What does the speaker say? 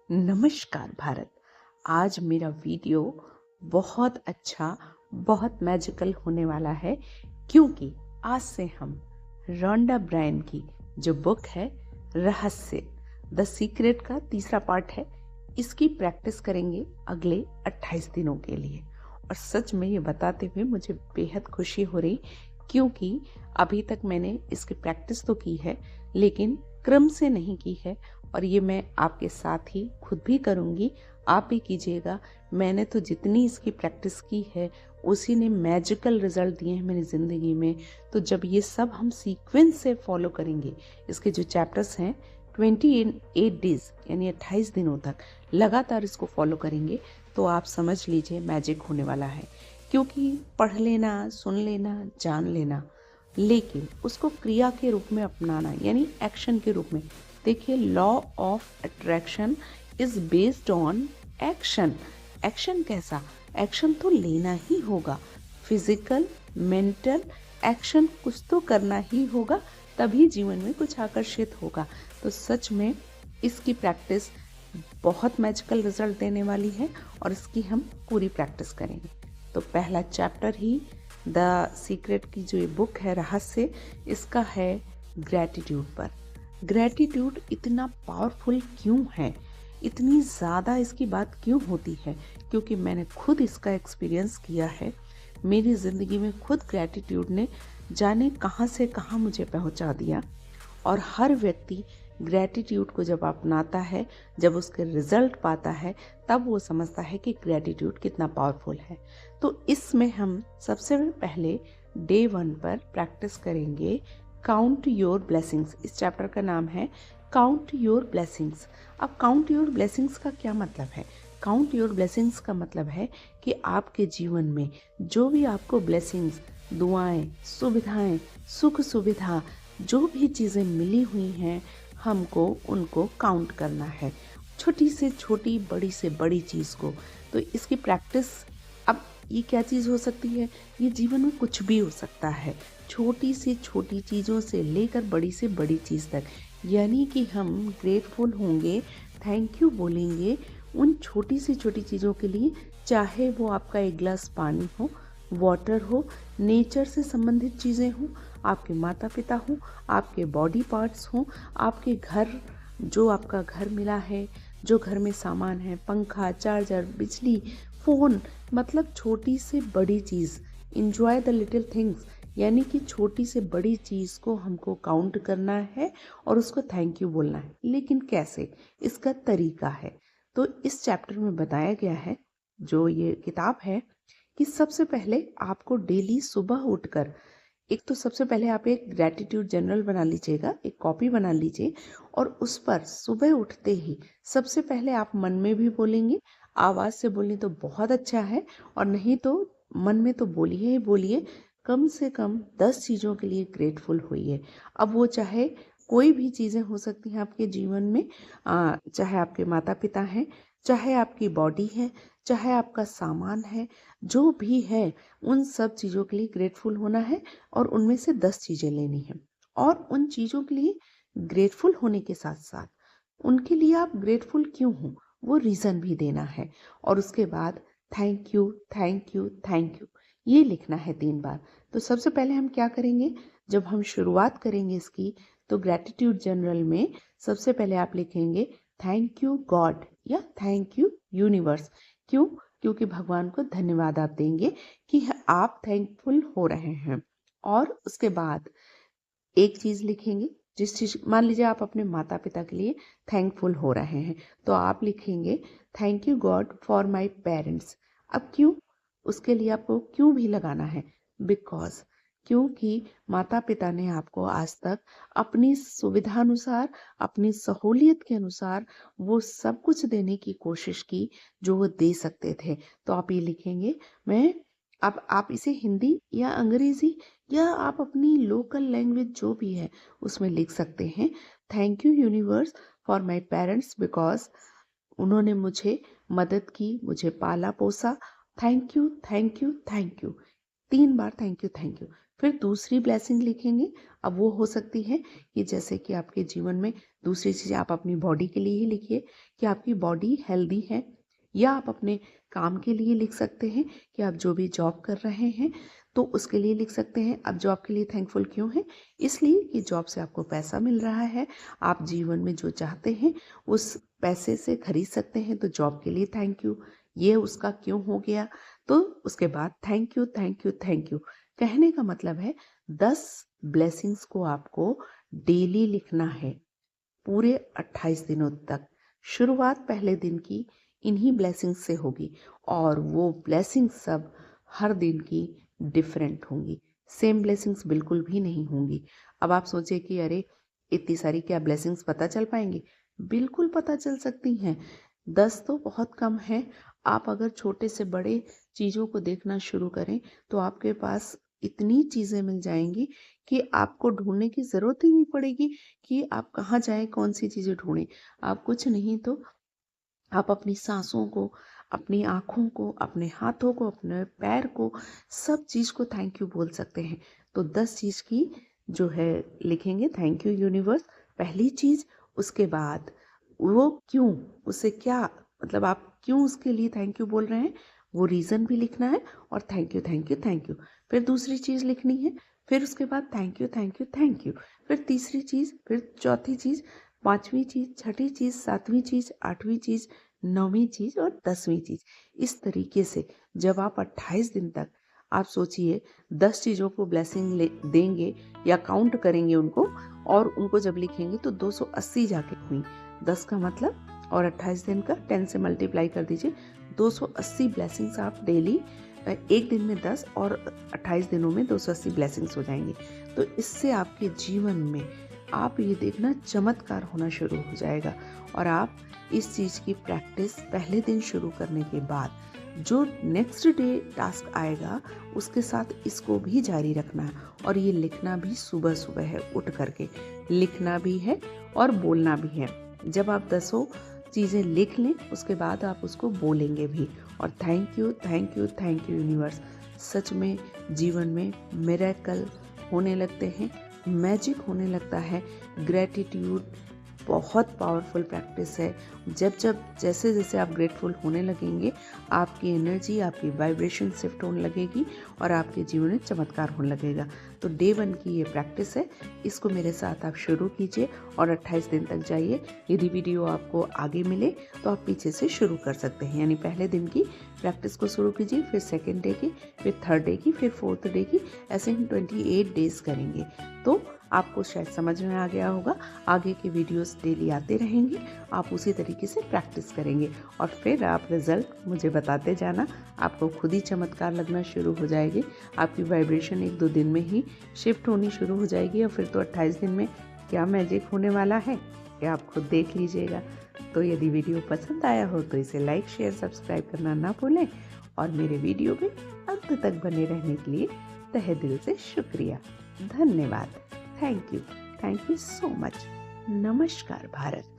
नमस्कार भारत। आज मेरा वीडियो बहुत अच्छा, बहुत मैजिकल होने वाला है, क्योंकि आज से हम रोंडा ब्रायन की जो बुक है रहस्य द सीक्रेट का तीसरा पार्ट है, इसकी प्रैक्टिस करेंगे अगले 28 दिनों के लिए। और सच में ये बताते हुए मुझे बेहद खुशी हो रही, क्योंकि अभी तक मैंने इसकी प्रैक्टिस तो की है लेकिन क्रम से नहीं की है, और ये मैं आपके साथ ही खुद भी करूँगी, आप भी कीजिएगा। मैंने तो जितनी इसकी प्रैक्टिस की है उसी ने मैजिकल रिजल्ट दिए हैं मेरी ज़िंदगी में। तो जब ये सब हम सीक्वेंस से फॉलो करेंगे, इसके जो चैप्टर्स हैं 28 डेज यानी 28 दिनों तक लगातार इसको फॉलो करेंगे, तो आप समझ लीजिए मैजिक होने वाला है। क्योंकि पढ़ लेना, सुन लेना, जान लेना, लेकिन उसको क्रिया के रूप में अपनाना यानी एक्शन के रूप में। देखिए, law of attraction is based on action. Action कैसा? एक्शन तो लेना ही होगा, फिजिकल, मेंटल एक्शन कुछ तो करना ही होगा, तभी जीवन में कुछ आकर्षित होगा। तो सच में इसकी प्रैक्टिस बहुत मैजिकल रिजल्ट देने वाली है, और इसकी हम पूरी प्रैक्टिस करेंगे। तो पहला चैप्टर ही द सीक्रेट की जो ये बुक है रहस्य, इसका है ग्रैटिट्यूड पर। ग्रैटिट्यूड इतना पावरफुल क्यों है, इतनी ज़्यादा इसकी बात क्यों होती है? क्योंकि मैंने खुद इसका एक्सपीरियंस किया है। मेरी ज़िंदगी में खुद ग्रैटिट्यूड ने जाने कहाँ से कहाँ मुझे पहुँचा दिया। और हर व्यक्ति ग्रैटिट्यूड को जब अपनाता है, जब उसके रिजल्ट पाता है, तब वो समझता है कि ग्रैटिट्यूड कितना पावरफुल है। तो इसमें हम सबसे पहले डे 1 पर प्रैक्टिस करेंगे काउंट योर ब्लेसिंग्स। इस चैप्टर का नाम है काउंट योर ब्लेसिंग्स। अब काउंट योर ब्लेसिंग्स का क्या मतलब है? काउंट योर ब्लेसिंग्स का मतलब है कि आपके जीवन में जो भी आपको ब्लेसिंग्स, दुआएं, सुविधाएं, सुख सुविधा, जो भी चीज़ें मिली हुई हैं, हमको उनको काउंट करना है, छोटी से छोटी, बड़ी से बड़ी चीज़ को। तो इसकी प्रैक्टिस, अब ये क्या चीज़ हो सकती है? ये जीवन में कुछ भी हो सकता है, छोटी से छोटी चीज़ों से लेकर बड़ी से बड़ी चीज़ तक। यानी कि हम ग्रेटफुल होंगे, थैंक यू बोलेंगे उन छोटी से छोटी चीज़ों के लिए, चाहे वो आपका एक गिलास पानी हो, वाटर हो, नेचर से संबंधित चीज़ें हों, आपके माता पिता हों, आपके बॉडी पार्ट्स हों, आपके घर, जो आपका घर मिला है, जो घर में सामान है, पंखा, चार्जर, बिजली, फ़ोन, मतलब छोटी से बड़ी चीज़। इंजॉय द लिटिल थिंग्स, यानी कि छोटी से बड़ी चीज़ को हमको काउंट करना है और उसको थैंक यू बोलना है। लेकिन कैसे? इसका तरीका है। तो इस चैप्टर में बताया गया है, जो ये किताब है, कि सबसे पहले आपको डेली सुबह उठकर, एक तो सबसे पहले आप एक ग्रैटिट्यूड जर्नल बना लीजिएगा, एक कॉपी बना लीजिए, और उस पर सुबह उठते ही सबसे पहले आप मन में भी बोलेंगे। आवाज़ से बोलें तो बहुत अच्छा है, और नहीं तो मन में तो बोलिए ही बोलिए। कम से कम 10 चीज़ों के लिए ग्रेटफुल होइए। अब वो चाहे कोई भी चीज़ें हो सकती हैं आपके जीवन में, चाहे आपके माता पिता हैं, चाहे आपकी बॉडी है, चाहे आपका सामान है, जो भी है, उन सब चीज़ों के लिए ग्रेटफुल होना है, और उनमें से 10 चीज़ें लेनी है। और उन चीज़ों के लिए ग्रेटफुल होने के साथ साथ उनके लिए आप ग्रेटफुल क्यों हो, वो रीज़न भी देना है। और उसके बाद thank you, thank you, thank you, ये लिखना है 3 बार। तो सबसे पहले हम क्या करेंगे, जब हम शुरुआत करेंगे इसकी, तो ग्रैटिट्यूड जर्नल में सबसे पहले आप लिखेंगे थैंक यू गॉड या थैंक यू यूनिवर्स। क्यों? क्योंकि भगवान को धन्यवाद आप देंगे कि आप थैंकफुल हो रहे हैं। और उसके बाद एक चीज़ लिखेंगे, जिस चीज़, मान लीजिए आप अपने माता पिता के लिए थैंकफुल हो रहे हैं, तो आप लिखेंगे thank you God for my parents. अब क्यों? उसके लिए आपको क्यों भी लगाना है, बिकॉज, क्योंकि माता पिता ने आपको आज तक अपनी सुविधा अनुसार, अपनी सहूलियत के अनुसार वो सब कुछ देने की कोशिश की जो वो दे सकते थे। तो आप ये लिखेंगे, मैं, अब आप इसे हिंदी या अंग्रेजी या आप अपनी लोकल लैंग्वेज जो भी है उसमें लिख सकते हैं। Thank you universe for my parents, because उन्होंने मुझे मदद की, मुझे पाला पोसा। Thank you, thank you, thank you, 3 bar thank you, thank you. फिर दूसरी ब्लेसिंग लिखेंगे। अब वो हो सकती है कि जैसे कि आपके जीवन में दूसरी चीज़ आप अपनी बॉडी के लिए ही लिखिए कि आपकी बॉडी हेल्दी है, या आप अपने काम के लिए लिख सकते हैं कि आप जो भी जॉब कर रहे हैं तो उसके लिए लिख सकते हैं। अब जॉब के लिए थैंकफुल क्यों है? इसलिए कि जॉब से आपको पैसा मिल रहा है, आप जीवन में जो चाहते हैं उस पैसे से खरीद सकते हैं, तो जॉब के लिए थैंक यू। ये उसका क्यों हो गया। तो उसके बाद thank you thank you thank you कहने का मतलब है 10 ब्लेसिंग्स को आपको डेली लिखना है पूरे 28 दिनों तक। शुरुआत पहले दिन की इन्हीं ब्लेसिंग्स से होगी और वो ब्लेसिंग्स सब हर दिन की डिफरेंट होंगी, सेम ब्लेसिंग्स बिल्कुल भी नहीं होंगी। अब आप सोचिए कि अरे इतनी सारी क्या ब्लेसिंग्स पता चल पाएंगी? बिल्कुल पता चल सकती हैं। 10 तो बहुत कम है। आप अगर छोटे से बड़े चीज़ों को देखना शुरू करें तो आपके पास इतनी चीज़ें मिल जाएंगी कि आपको ढूंढने की ज़रूरत ही नहीं पड़ेगी कि आप कहाँ जाएं, कौन सी चीज़ें ढूंढें। आप कुछ नहीं तो आप अपनी सांसों को, अपनी आँखों को, अपने हाथों को, अपने पैर को, सब चीज़ को थैंक यू बोल सकते हैं। तो 10 चीज़ की जो है लिखेंगे थैंक यू यूनिवर्स, पहली चीज़। उसके बाद वो क्यों, उसे क्या मतलब आप क्यों उसके लिए थैंक यू बोल रहे हैं, वो रीज़न भी लिखना है और thank you thank you thank you. फिर दूसरी चीज़ लिखनी है, फिर उसके बाद thank you thank you thank you, फिर तीसरी चीज़, फिर चौथी चीज़, पांचवी चीज़, छठी चीज़, सातवीं चीज़, आठवीं चीज़, नौवीं चीज़ और 10वीं चीज़। इस तरीके से जब आप 28 दिन तक आप सोचिए 10 चीज़ों को ब्लेसिंग देंगे या काउंट करेंगे उनको, और उनको जब लिखेंगे तो 280 जाके हुई। 10 का मतलब और 28 दिन का 10 से मल्टीप्लाई कर दीजिए, 280 ब्लेसिंग्स आप डेली, एक दिन में 10 और 28 दिनों में 280 ब्लेसिंग्स हो जाएंगी। तो इससे आपके जीवन में आप ये देखना चमत्कार होना शुरू हो जाएगा। और आप इस चीज़ की प्रैक्टिस पहले दिन शुरू करने के बाद जो नेक्स्ट डे टास्क आएगा उसके साथ इसको भी जारी रखना है। और ये लिखना भी सुबह सुबह है, उठ करके लिखना भी है और बोलना भी है। जब आप 10 चीज़ें लिख लें उसके बाद आप उसको बोलेंगे भी। और thank you thank you thank you universe, सच में जीवन में मिरेकल होने लगते हैं, मैजिक होने लगता है। ग्रेटिट्यूड बहुत पावरफुल प्रैक्टिस है। जब जैसे जैसे आप ग्रेटफुल होने लगेंगे आपकी एनर्जी, आपकी वाइब्रेशन शिफ्ट होने लगेगी और आपके जीवन में चमत्कार होने लगेगा। तो डे 1 की ये प्रैक्टिस है, इसको मेरे साथ आप शुरू कीजिए और 28 दिन तक जाइए। यदि वीडियो आपको आगे मिले तो आप पीछे से शुरू कर सकते हैं, यानी पहले दिन की प्रैक्टिस को शुरू कीजिए, फिर सेकेंड डे की, फिर थर्ड डे की, फिर फोर्थ डे की, ऐसे हम 28 डेज करेंगे। तो आपको शायद समझ में आ गया होगा। आगे के वीडियोस डेली आते रहेंगे, आप उसी तरीके से प्रैक्टिस करेंगे और फिर आप रिजल्ट मुझे बताते जाना। आपको खुद ही चमत्कार लगना शुरू हो जाएगी, आपकी वाइब्रेशन 1-2 दिन में ही शिफ्ट होनी शुरू हो जाएगी और फिर तो 28 दिन में क्या मैजिक होने वाला है कि आप खुद देख लीजिएगा। तो यदि वीडियो पसंद आया हो तो इसे लाइक, शेयर, सब्सक्राइब करना ना भूलें और मेरे वीडियो में अंत तक बने रहने के लिए तहे दिल से शुक्रिया, धन्यवाद। Thank you so much. नमस्कार भारत।